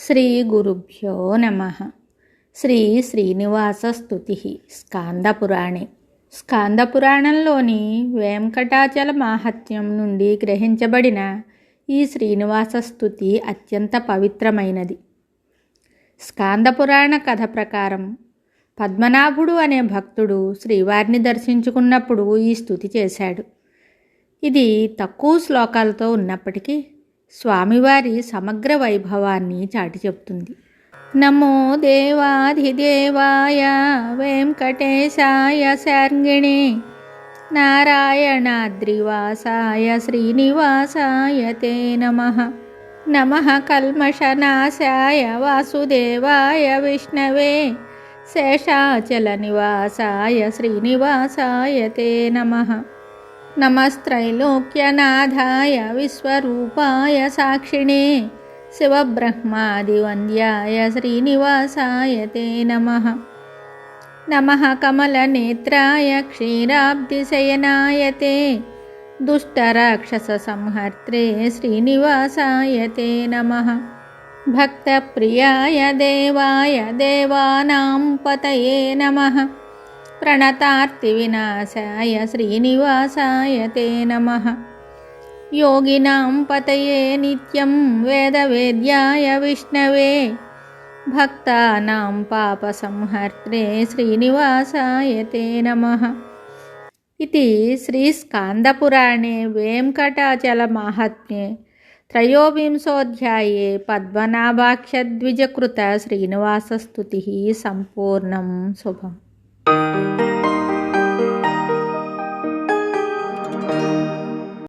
శ్రీ గురుభ్యో నమః. శ్రీ శ్రీనివాసస్తుతి స్కాందపురాణే. స్కాందపురాణంలోని వెంకటాచల మాహాత్మ్యం నుండి గ్రహించబడిన ఈ శ్రీనివాసస్తుతి అత్యంత పవిత్రమైనది. స్కాందపురాణ కథ ప్రకారం పద్మనాభుడు అనే భక్తుడు శ్రీవారిని దర్శించుకున్నప్పుడు ఈ స్తుతి చేశాడు. ఇది తక్కువ శ్లోకాలతో ఉన్నప్పటికీ స్వామివారి సమగ్ర వైభవాన్ని చాటి చెప్తుంది. నమో దేవాధిదేవాయ వెంకటేశాయ శార్ంగిణే నారాయణాద్రివాసాయ శ్రీనివాసాయ తే నమః. నమః కల్మషనాశాయ వాసుదేవాయ విష్ణవే శేషాచల నివాసాయ శ్రీనివాసాయ తే నమః. నమస్త్రైలోక్యనాథాయ విశ్వరూపాయ సాక్షిణే శివబ్రహ్మాదివంద్యాయ శ్రీనివాసాయ తే నమః. నమః కమలనేత్రాయ క్షీరాబ్ధిశయనాయ తే దుష్టరాక్షససంహర్త్రే శ్రీనివాసాయ తే నమః. భక్తప్రియాయ దేవాయ దేవానాం పతయే నమః. ప్రణతార్తివినాశాయ శ్రీనివాసాయ తే నమః. యోగినాం పతయే నిత్యం వేదవేద్యాయ విష్ణవే భక్తానాం పాపసంహర్త్రే శ్రీనివాసాయ తే నమః. ఇది శ్రీ స్కాందపురాణే వెంకటాచల మాహాత్మ్యే త్రయోవింశోऽధ్యాये పద్మనాభాఖ్యద్విజకృత శ్రీనివాసస్తుతి సంపూర్ణం. శుభం.